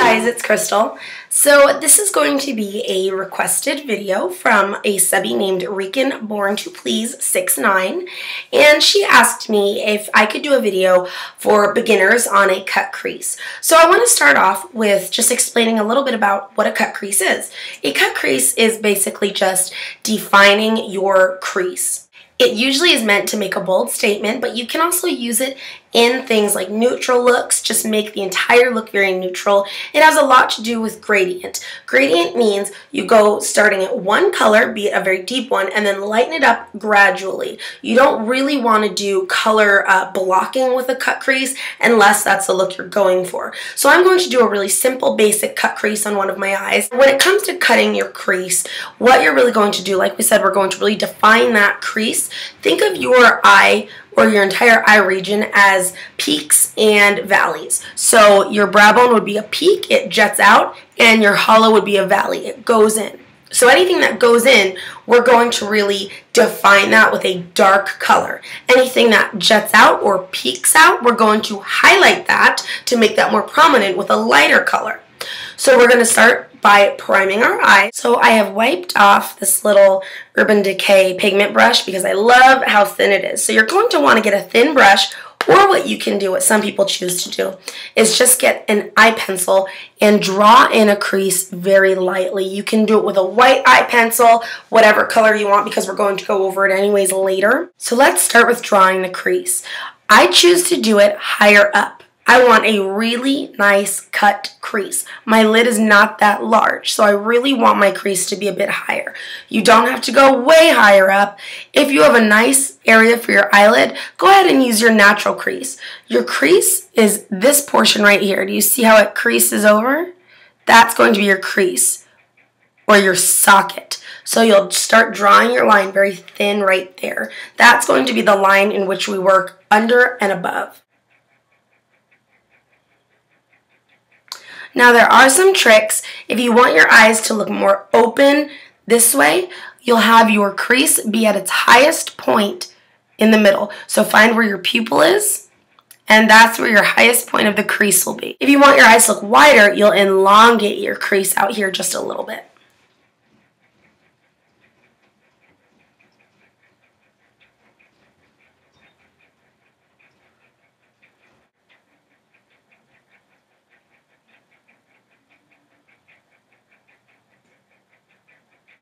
guys, it's Crystal. So this is going to be a requested video from a subby named Rican Born to Please 69, and she asked me if I could do a video for beginners on a cut crease. So I want to start off with just explaining a little bit about what a cut crease is. A cut crease is basically just defining your crease. It usually is meant to make a bold statement, but you can also use it in things like neutral looks, just make the entire look very neutral. It has a lot to do with gradient. Gradient means you go starting at one color, be it a very deep one, and then lighten it up gradually. You don't really want to do color blocking with a cut crease unless that's the look you're going for. So I'm going to do a really simple, basic cut crease on one of my eyes. When it comes to cutting your crease, what you're really going to do, like we said, we're going to really define that crease. Think of your eye or your entire eye region as peaks and valleys. So your brow bone would be a peak, it jets out, and your hollow would be a valley, it goes in. So anything that goes in, we're going to really define that with a dark color. Anything that jets out or peaks out, we're going to highlight that to make that more prominent with a lighter color. So we're going to start by priming our eye. So I have wiped off this little Urban Decay pigment brush because I love how thin it is. So you're going to want to get a thin brush, or what you can do, what some people choose to do, is just get an eye pencil and draw in a crease very lightly. You can do it with a white eye pencil, whatever color you want, because we're going to go over it anyways later. So let's start with drawing the crease. I choose to do it higher up. I want a really nice cut crease. My lid is not that large, so I really want my crease to be a bit higher. You don't have to go way higher up. If you have a nice area for your eyelid, go ahead and use your natural crease. Your crease is this portion right here. Do you see how it creases over? That's going to be your crease, or your socket. So you'll start drawing your line very thin right there. That's going to be the line in which we work under and above. Now there are some tricks. If you want your eyes to look more open this way, you'll have your crease be at its highest point in the middle. So find where your pupil is, and that's where your highest point of the crease will be. If you want your eyes to look wider, you'll elongate your crease out here just a little bit.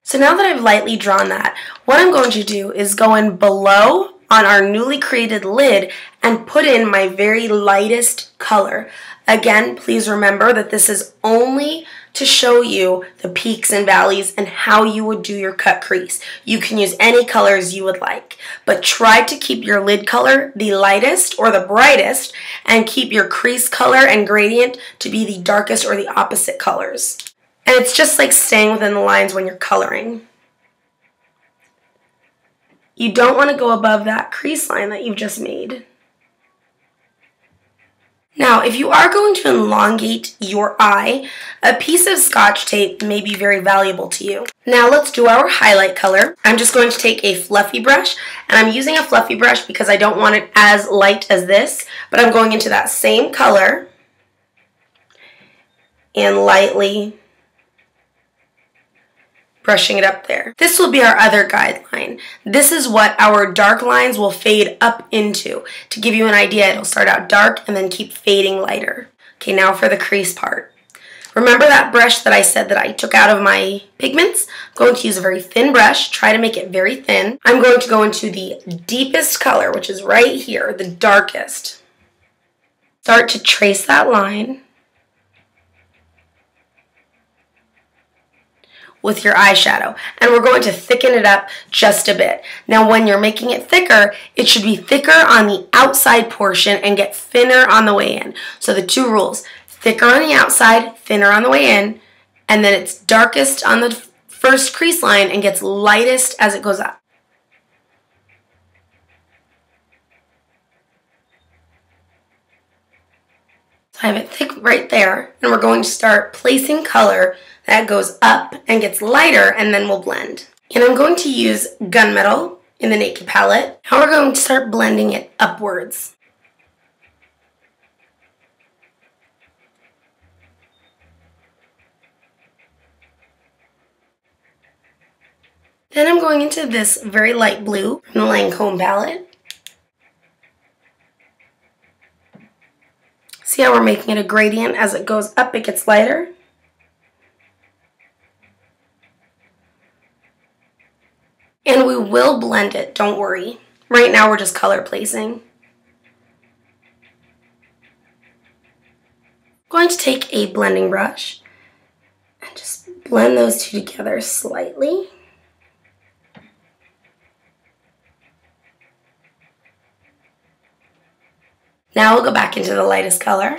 So now that I've lightly drawn that, what I'm going to do is go in below on our newly created lid and put in my very lightest color. Again, please remember that this is only to show you the peaks and valleys and how you would do your cut crease. You can use any colors you would like, but try to keep your lid color the lightest or the brightest, and keep your crease color and gradient to be the darkest or the opposite colors. And it's just like staying within the lines when you're coloring. You don't want to go above that crease line that you've just made. Now, if you are going to elongate your eye, a piece of Scotch tape may be very valuable to you. Now let's do our highlight color. I'm just going to take a fluffy brush, and I'm using a fluffy brush because I don't want it as light as this, but I'm going into that same color and lightly brushing it up there. This will be our other guideline. This is what our dark lines will fade up into. To give you an idea, it'll start out dark and then keep fading lighter. Okay, now for the crease part. Remember that brush that I said that I took out of my pigments? I'm going to use a very thin brush, try to make it very thin. I'm going to go into the deepest color, which is right here, the darkest. Start to trace that line with your eyeshadow, and we're going to thicken it up just a bit. Now when you're making it thicker, it should be thicker on the outside portion and get thinner on the way in. So the two rules: thicker on the outside, thinner on the way in, and then it's darkest on the first crease line and gets lightest as it goes up. So I have it thick right there, and we're going to start placing color that goes up and gets lighter, and then we'll blend. And I'm going to use Gunmetal in the Naked palette. Now we're going to start blending it upwards. Then I'm going into this very light blue from the Lancome palette. See how we're making it a gradient? As it goes up, it gets lighter. And we will blend it, don't worry. Right now we're just color placing. I'm going to take a blending brush and just blend those two together slightly. Now we'll go back into the lightest color.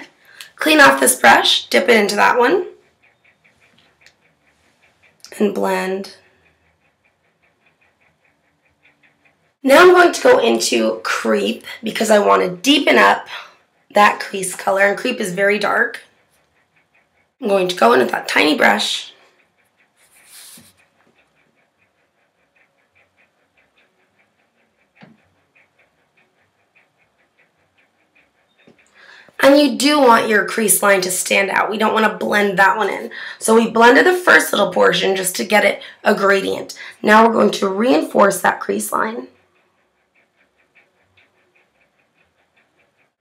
Clean off this brush, dip it into that one, and blend. Now I'm going to go into Creep because I want to deepen up that crease color, and Creep is very dark. I'm going to go in with that tiny brush. And you do want your crease line to stand out. We don't want to blend that one in. So we blended the first little portion just to get it a gradient. Now we're going to reinforce that crease line.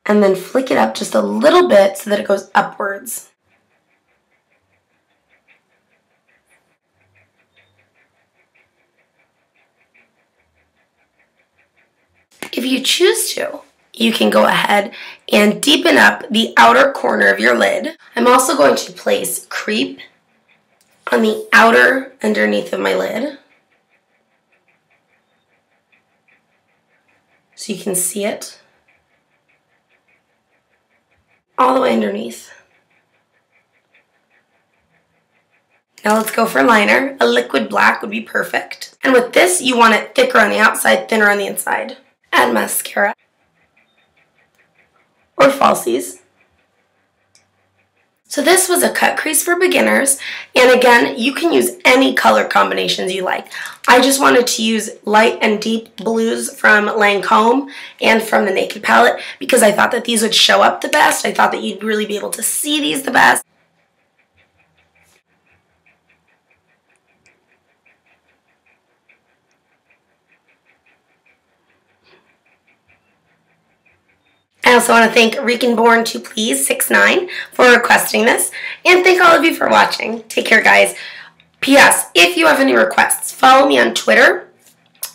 And then flick it up just a little bit so that it goes upwards. If you choose to, you can go ahead and deepen up the outer corner of your lid. I'm also going to place Creep on the outer underneath of my lid, so you can see it all the way underneath. Now let's go for liner. A liquid black would be perfect. And with this, you want it thicker on the outside, thinner on the inside. Add mascara or falsies. So this was a cut crease for beginners, and again, you can use any color combinations you like. I just wanted to use light and deep blues from Lancome and from the Naked palette because I thought that these would show up the best. I thought that you'd really be able to see these the best. I also want to thank Born to Please 69 for requesting this, and thank all of you for watching. Take care, guys. P.S. If you have any requests, follow me on Twitter.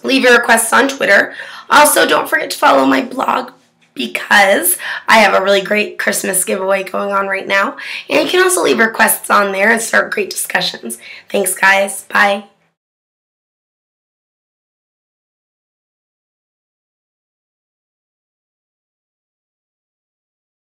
Leave your requests on Twitter. Also, don't forget to follow my blog because I have a really great Christmas giveaway going on right now. And you can also leave requests on there and start great discussions. Thanks, guys. Bye.